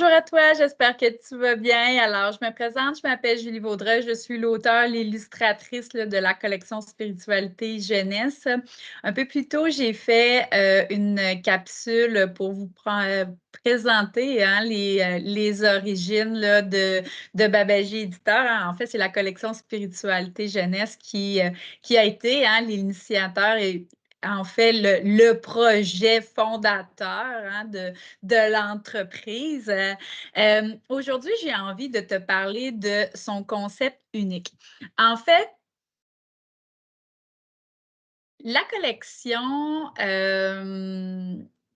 Bonjour à toi, j'espère que tu vas bien. Alors, je me présente, je m'appelle Julie Vaudreuil, je suis l'auteure, l'illustratrice de la collection Spiritualité Jeunesse. Un peu plus tôt, j'ai fait une capsule pour vous présenter les origines de Babaji Éditeur. En fait, c'est la collection Spiritualité Jeunesse qui a été l'initiateur et en fait le projet fondateur de l'entreprise. Aujourd'hui, j'ai envie de te parler de son concept unique. En fait, la collection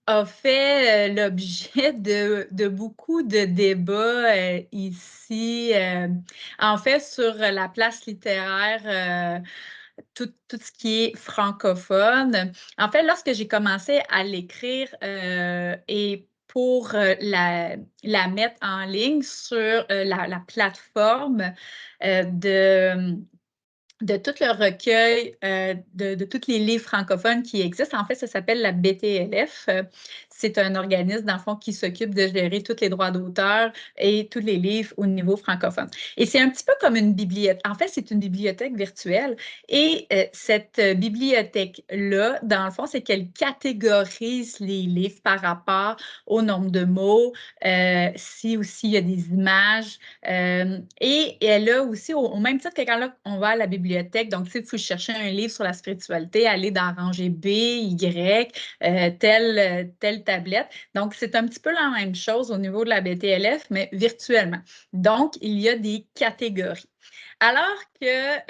a fait l'objet de beaucoup de débats ici, en fait, sur la place littéraire. Tout ce qui est francophone. En fait, lorsque j'ai commencé à l'écrire et pour la mettre en ligne sur la plateforme euh, de tout le recueil de tous les livres francophones qui existent. En fait, ça s'appelle la BTLF. C'est un organisme, dans le fond, qui s'occupe de gérer tous les droits d'auteur et tous les livres au niveau francophone. Et c'est un petit peu comme une bibliothèque. En fait, c'est une bibliothèque virtuelle. Et cette bibliothèque-là, dans le fond, c'est qu'elle catégorise les livres par rapport au nombre de mots, si aussi il y a des images. Et elle a aussi, au même titre que quand là, on va à la bibliothèque, donc, tu sais, il faut chercher un livre sur la spiritualité, aller dans rangée B, Y, telle tablette. Donc, c'est un petit peu la même chose au niveau de la BTLF, mais virtuellement. Donc, il y a des catégories. Alors que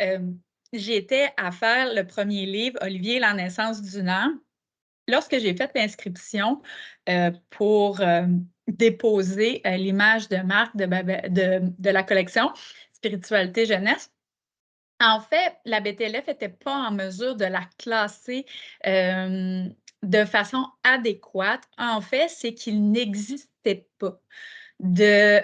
j'étais à faire le premier livre, Olivier, la naissance d'une âme, lorsque j'ai fait l'inscription pour déposer l'image de marque de la collection Spiritualité Jeunesse, en fait, la BTLF n'était pas en mesure de la classer de façon adéquate. En fait, c'est qu'il n'existait pas de,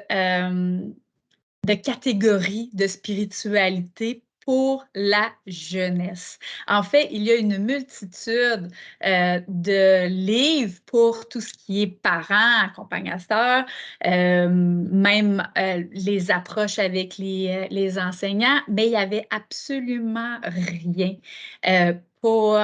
de catégorie de spiritualité pour la jeunesse. En fait, il y a une multitude de livres pour tout ce qui est parents, accompagnateurs, même les approches avec les enseignants, mais il n'y avait absolument rien pour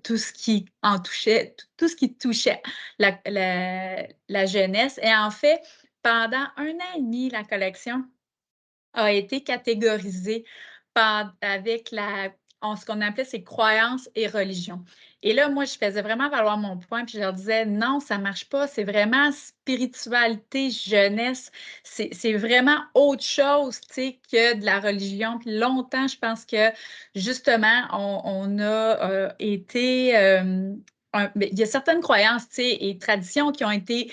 tout ce qui en touchait, tout ce qui touchait la jeunesse. Et en fait, pendant 1 an et demi, la collection a été catégorisée avec ce qu'on appelait ses croyances et religions. Et là, moi, je faisais vraiment valoir mon point, puis je leur disais, non, ça ne marche pas, c'est vraiment spiritualité, jeunesse, c'est vraiment autre chose, tu sais, que de la religion. Puis longtemps, je pense que, justement, on a été... il y a certaines croyances, tu sais, et traditions qui ont été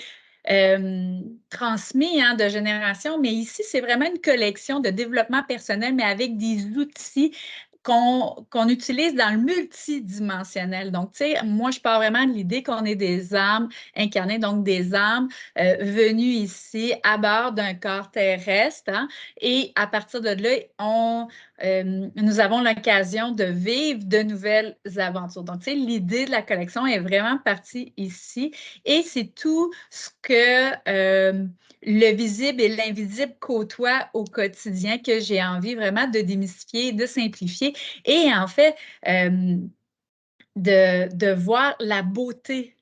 transmis de génération, mais ici, c'est vraiment une collection de développement personnel, mais avec des outils qu'on utilise dans le multidimensionnel. Donc, tu sais, moi, je pars vraiment de l'idée qu'on est des âmes incarnées, donc des âmes venues ici à bord d'un corps terrestre. Et à partir de là, nous avons l'occasion de vivre de nouvelles aventures. Donc, tu sais, l'idée de la collection est vraiment partie ici. Et c'est tout ce que le visible et l'invisible côtoient au quotidien que j'ai envie vraiment de démystifier, de simplifier et en fait de voir la beauté.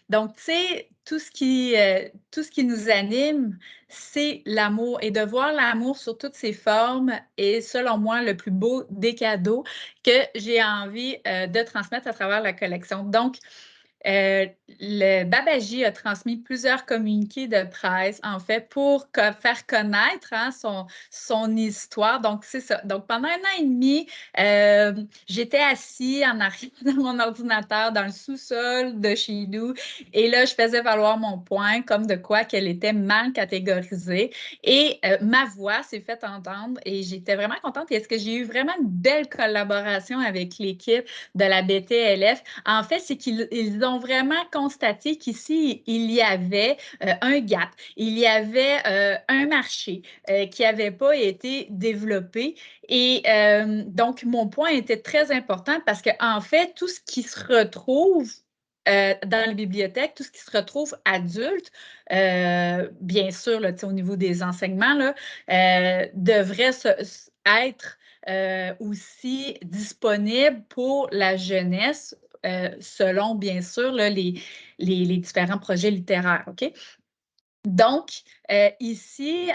Donc, tu sais, tout ce qui nous anime, c'est l'amour et de voir l'amour sur toutes ses formes est, selon moi, le plus beau des cadeaux que j'ai envie de transmettre à travers la collection. Donc, le Babaji a transmis plusieurs communiqués de presse, en fait, pour faire connaître son histoire. Donc, c'est ça. Donc, pendant 1 an et demi, j'étais assis en arrière de mon ordinateur dans le sous-sol de chez nous. Et là, je faisais valoir mon point comme de quoi qu'elle était mal catégorisée. Et ma voix s'est fait entendre et j'étais vraiment contente. Est-ce que j'ai eu vraiment une belle collaboration avec l'équipe de la BTLF? En fait, c'est qu'ils ont vraiment constaté qu'ici, il y avait un gap, il y avait un marché qui n'avait pas été développé. Et donc, mon point était très important parce qu'en fait, tout ce qui se retrouve dans les bibliothèques, tout ce qui se retrouve adulte, bien sûr, là, au niveau des enseignements, là, devrait être aussi disponible pour la jeunesse, selon, bien sûr, là, les différents projets littéraires. OK? Donc, ici,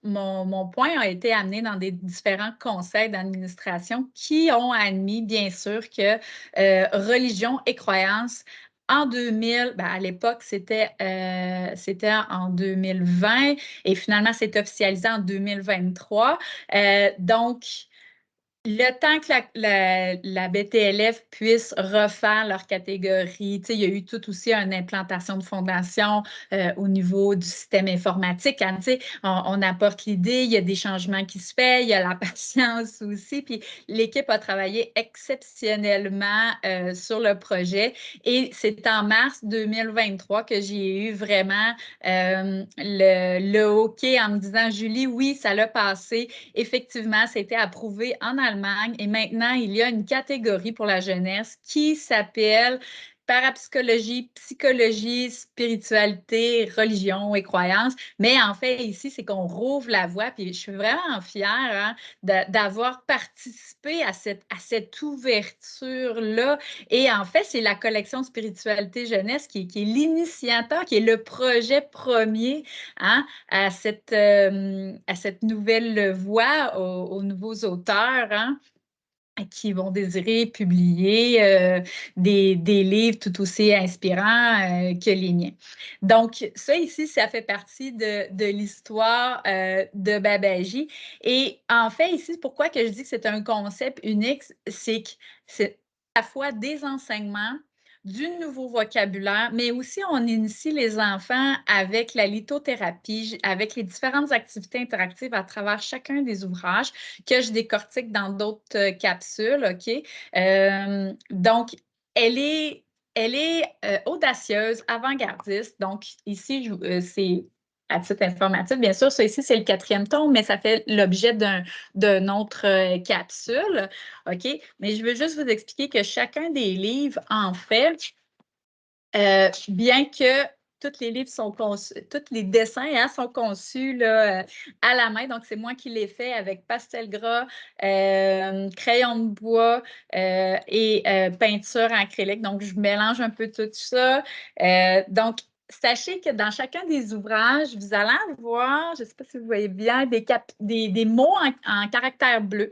mon point a été amené dans des différents conseils d'administration qui ont admis, bien sûr, que religion et croyance en 2000, ben, à l'époque, c'était en 2020 et finalement, c'est officialisé en 2023. Donc, le temps que la BTLF puisse refaire leur catégorie, il y a eu tout aussi une implantation de fondation au niveau du système informatique. Hein, on apporte l'idée, il y a des changements qui se font, il y a la patience aussi. Puis l'équipe a travaillé exceptionnellement sur le projet. Et c'est en mars 2023 que j'ai eu vraiment le OK en me disant, Julie, oui, ça l'a passé. Effectivement, c'était approuvé en Allemagne et maintenant, il y a une catégorie pour la jeunesse qui s'appelle parapsychologie, psychologie, spiritualité, religion et croyances. Mais en fait, ici, c'est qu'on rouvre la voie. Puis je suis vraiment fière hein, d'avoir participé à cette ouverture-là. Et en fait, c'est la collection Spiritualité Jeunesse qui est l'initiateur, qui est le projet premier hein, à cette nouvelle voie, aux nouveaux auteurs hein, qui vont désirer publier des livres tout aussi inspirants que les miens. Donc, ça ici, ça fait partie de l'histoire de Babaji. Et en fait, ici, pourquoi que je dis que c'est un concept unique, c'est que c'est à la fois des enseignements, du nouveau vocabulaire, mais aussi on initie les enfants avec la lithothérapie, avec les différentes activités interactives à travers chacun des ouvrages que je décortique dans d'autres capsules, OK? Donc, elle est, elle est audacieuse, avant-gardiste. Donc, ici, c'est à titre informatif, bien sûr, ça ici, c'est le 4e tome, mais ça fait l'objet d'une autre capsule, OK? Mais je veux juste vous expliquer que chacun des livres, en fait, bien que tous les livres sont conçus, tous les dessins hein, sont conçus là, à la main. Donc, c'est moi qui l'ai fait avec pastel gras, crayon de bois et peinture acrylique. Donc, je mélange un peu tout ça. Donc, sachez que dans chacun des ouvrages, vous allez avoir, je ne sais pas si vous voyez bien, des mots en caractère bleu.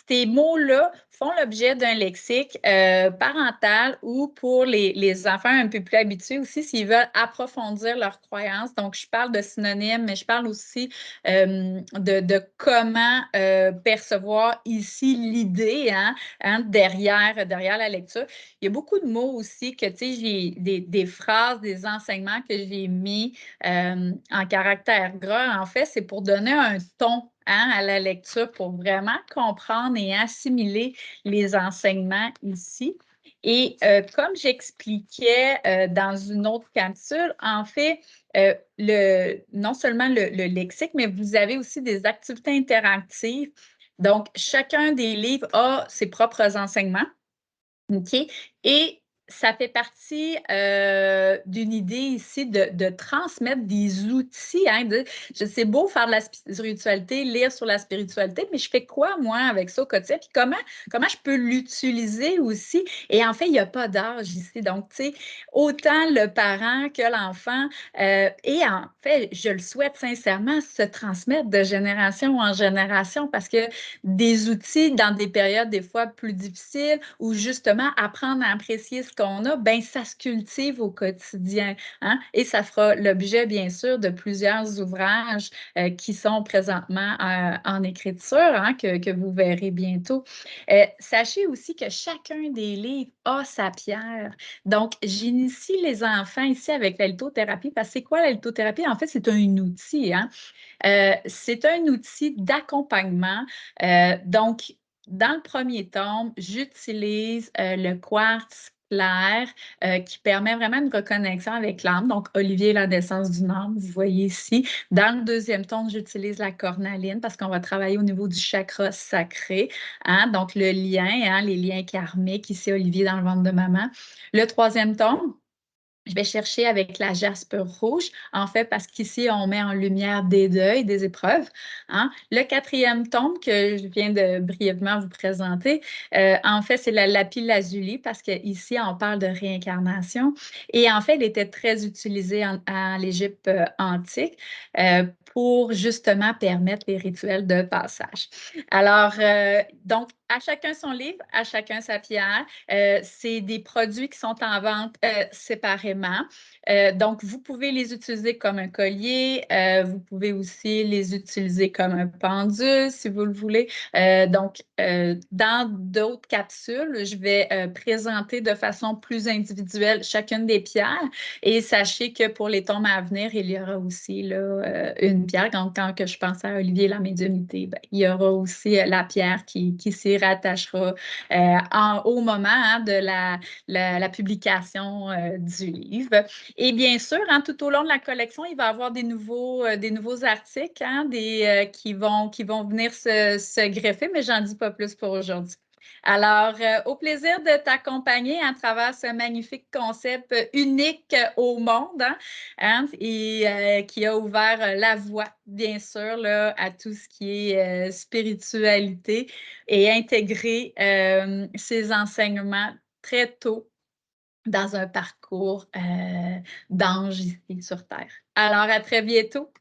Ces mots-là font l'objet d'un lexique parental ou pour les enfants un peu plus habitués aussi s'ils veulent approfondir leurs croyances. Donc, je parle de synonymes, mais je parle aussi de comment percevoir ici l'idée derrière la lecture. Il y a beaucoup de mots aussi que, tu sais, j'ai des phrases, des enseignements que j'ai mis en caractère gras. En fait, c'est pour donner un ton à la lecture pour vraiment comprendre et assimiler les enseignements ici. Et comme j'expliquais dans une autre capsule, en fait, non seulement le lexique, mais vous avez aussi des activités interactives. Donc, chacun des livres a ses propres enseignements. OK? Et ça fait partie d'une idée ici de transmettre des outils. Hein, c'est beau faire de la spiritualité, lire sur la spiritualité, mais je fais quoi, moi, avec ça au quotidien? Puis comment je peux l'utiliser aussi? Et en fait, il n'y a pas d'âge ici. Donc, tu sais, autant le parent que l'enfant, et en fait, je le souhaite sincèrement, se transmettre de génération en génération parce que des outils dans des périodes des fois plus difficiles ou justement apprendre à apprécier ce qu'on a, ben ça se cultive au quotidien. Hein? Et ça fera l'objet, bien sûr, de plusieurs ouvrages qui sont présentement en écriture, hein, que vous verrez bientôt. Sachez aussi que chacun des livres a sa pierre. Donc, j'initie les enfants ici avec la lithothérapie parce que c'est quoi la lithothérapie? En fait, c'est un outil. Hein? C'est un outil d'accompagnement. Donc, dans le premier tome, j'utilise le quartz clair qui permet vraiment une reconnexion avec l'âme. Donc, Olivier, la naissance d'une âme, vous voyez ici. Dans le deuxième ton, j'utilise la cornaline parce qu'on va travailler au niveau du chakra sacré, hein, donc le lien, hein, les liens karmiques, ici Olivier dans le ventre de maman. Le troisième ton, je vais chercher avec la jaspe rouge, en fait, parce qu'ici, on met en lumière des deuils, des épreuves, hein. Le quatrième ton que je viens de brièvement vous présenter, en fait, c'est la lapis lazuli, parce qu'ici, on parle de réincarnation. Et en fait, elle était très utilisée en l'Égypte antique pour justement permettre les rituels de passage. Alors, donc, à chacun son livre, à chacun sa pierre. C'est des produits qui sont en vente séparément. Donc, vous pouvez les utiliser comme un collier. Vous pouvez aussi les utiliser comme un pendule, si vous le voulez. Donc, dans d'autres capsules, je vais présenter de façon plus individuelle chacune des pierres. Et sachez que pour les tombes à venir, il y aura aussi là, une pierre. Donc, quand que je pense à Olivier la médiumnité, ben, il y aura aussi la pierre qui s'y rattachera au moment hein, de la publication du livre. Et bien sûr, hein, tout au long de la collection, il va y avoir des nouveaux articles hein, qui vont venir se greffer, mais j'en dis pas plus pour aujourd'hui. Alors, au plaisir de t'accompagner à travers ce magnifique concept unique au monde hein, et qui a ouvert la voie, bien sûr, là, à tout ce qui est spiritualité et intégrer ces enseignements très tôt dans un parcours d'ange ici sur Terre. Alors, à très bientôt.